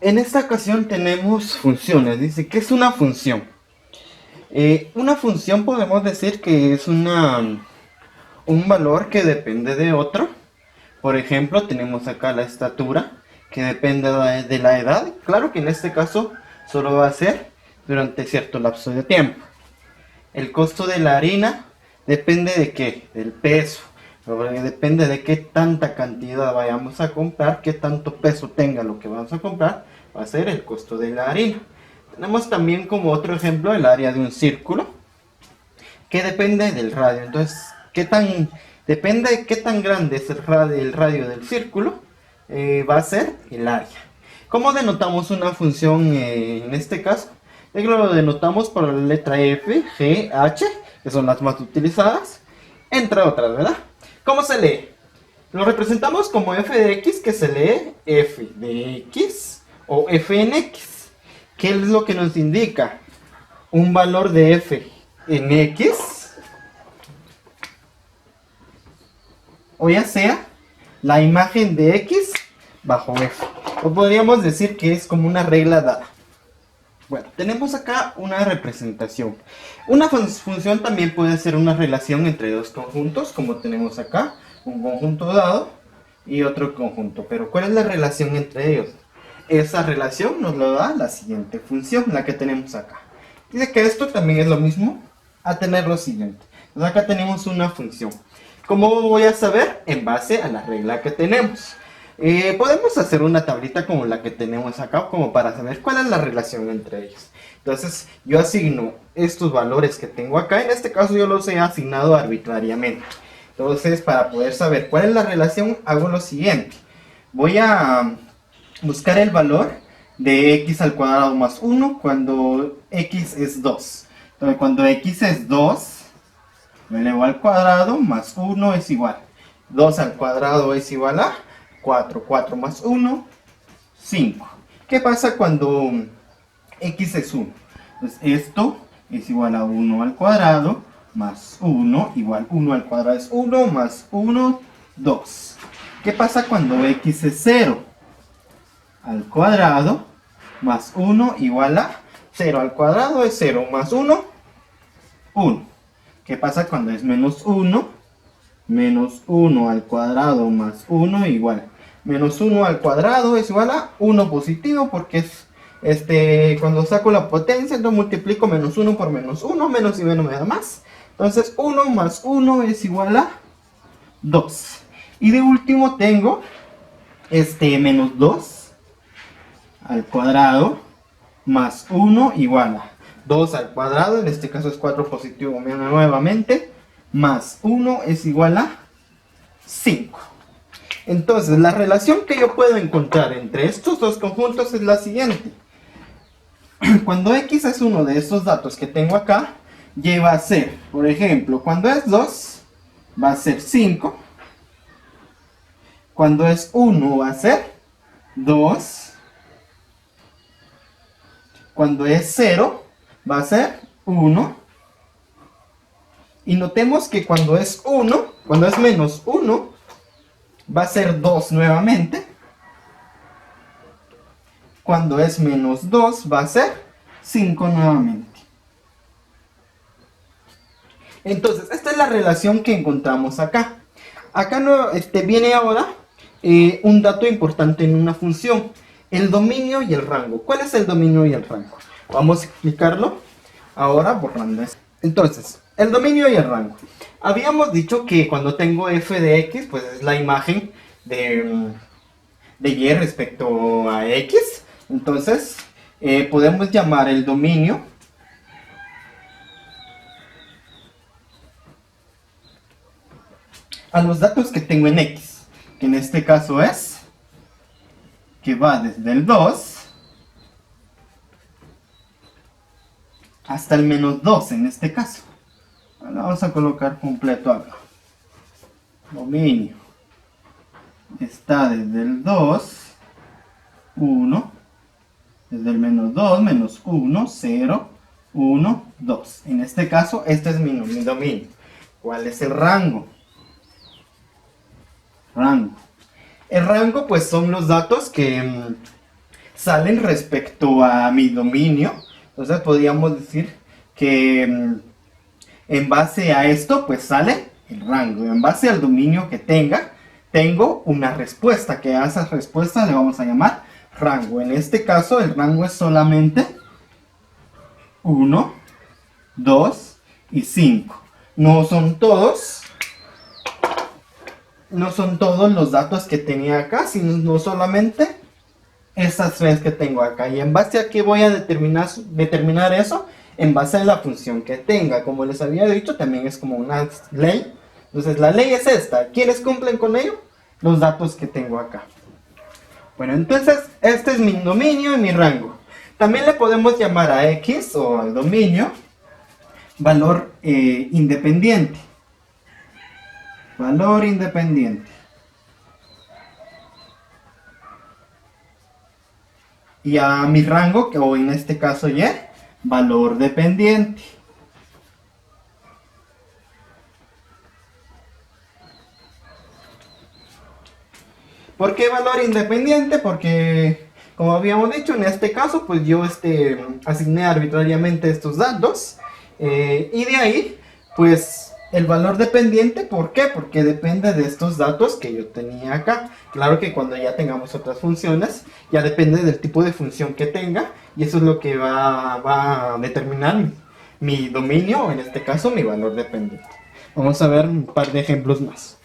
En esta ocasión tenemos funciones. Dice, ¿qué es una función? Una función podemos decir que es un valor que depende de otro. Por ejemplo, tenemos acá la estatura, que depende de la edad. Claro que en este caso solo va a ser durante cierto lapso de tiempo. El costo de la harina depende de qué, del peso. Depende de qué tanta cantidad vayamos a comprar, qué tanto peso tenga lo que vamos a comprar, va a ser el costo de la harina. Tenemos también como otro ejemplo el área de un círculo, que depende del radio. Entonces, depende de qué tan grande es el radio del círculo, va a ser el área. ¿Cómo denotamos una función en este caso? Lo denotamos por la letra F, G, H, que son las más utilizadas, entre otras, ¿verdad? ¿Cómo se lee? Lo representamos como f de x, que se lee f de x o f en x. ¿Qué es lo que nos indica? Un valor de f en x, o ya sea la imagen de x bajo f. O podríamos decir que es como una regla dada. Bueno, tenemos acá una representación. Una función también puede ser una relación entre dos conjuntos, como tenemos acá, un conjunto dado y otro conjunto. Pero ¿cuál es la relación entre ellos? Esa relación nos lo da la siguiente función, la que tenemos acá. Dice que esto también es lo mismo a tener lo siguiente. Entonces acá tenemos una función. ¿Cómo voy a saber? En base a la regla que tenemos. Podemos hacer una tablita como la que tenemos acá, como para saber cuál es la relación entre ellos. Entonces yo asigno estos valores que tengo acá, en este caso yo los he asignado arbitrariamente. Entonces, para poder saber cuál es la relación, hago lo siguiente. Voy a buscar el valor de x al cuadrado más 1 cuando x es 2. Entonces cuando x es 2, lo elevo al cuadrado más 1 es igual. 2 al cuadrado es igual a 4. 4 más 1, 5. ¿Qué pasa cuando x es 1? Pues esto es igual a 1 al cuadrado más 1 igual 1 al cuadrado es 1 más 1, 2. ¿Qué pasa cuando x es 0? Al cuadrado más 1 igual a 0 al cuadrado es 0 más 1, 1. ¿Qué pasa cuando es menos 1? Menos 1 al cuadrado más 1 igual. Menos 1 al cuadrado es igual a 1 positivo, porque es cuando saco la potencia, entonces multiplico menos 1 por menos 1, menos y menos me da más. Entonces 1 más 1 es igual a 2. Y de último tengo menos 2 al cuadrado más 1 igual a 2 al cuadrado, en este caso es 4 positivo nuevamente, más 1 es igual a 5. Entonces la relación que yo puedo encontrar entre estos dos conjuntos es la siguiente. Cuando x es uno de estos datos que tengo acá, y va a ser, por ejemplo, cuando es 2, va a ser 5. Cuando es 1 va a ser 2. Cuando es 0 va a ser 1. Y notemos que cuando es 1, cuando es menos 1, va a ser 2 nuevamente. Cuando es menos 2 va a ser 5 nuevamente. Entonces, esta es la relación que encontramos acá. Acá no, viene ahora un dato importante en una función. El dominio y el rango. ¿Cuál es el dominio y el rango? Vamos a explicarlo ahora borrando esto. Entonces, el dominio y el rango. Habíamos dicho que cuando tengo f de x, pues es la imagen de y respecto a x. Entonces, podemos llamar el dominio a los datos que tengo en x, que en este caso es, que va desde el 2 hasta el menos 2 en este caso. Ahora vamos a colocar completo acá. Dominio está desde el 2, 1, desde el menos 2, menos 1, 0, 1, 2. En este caso, este es mi dominio. ¿Cuál es el rango? Rango. El rango pues son los datos que salen respecto a mi dominio. Entonces podríamos decir que en base a esto pues sale el rango. En base al dominio que tengo una respuesta, que a esa respuesta le vamos a llamar rango. En este caso el rango es solamente 1, 2 y 5. No son todos los datos que tenía acá, sino solamente estas tres que tengo acá. ¿Y en base a qué voy a determinar eso? En base a la función que tenga. Como les había dicho, también es como una ley. Entonces la ley es esta. ¿Quiénes cumplen con ello? Los datos que tengo acá. Bueno, entonces este es mi dominio y mi rango. También le podemos llamar a X o al dominio valor independiente. Valor independiente. Y a mi rango, que o en este caso Y, valor dependiente. ¿Por qué valor independiente? Porque, como habíamos dicho, en este caso, pues yo asigné arbitrariamente estos datos. Y de ahí, pues, el valor dependiente, ¿por qué? Porque depende de estos datos que yo tenía acá. Claro que cuando ya tengamos otras funciones, ya depende del tipo de función que tenga. Y eso es lo que va a determinar mi dominio, o en este caso, mi valor dependiente. Vamos a ver un par de ejemplos más.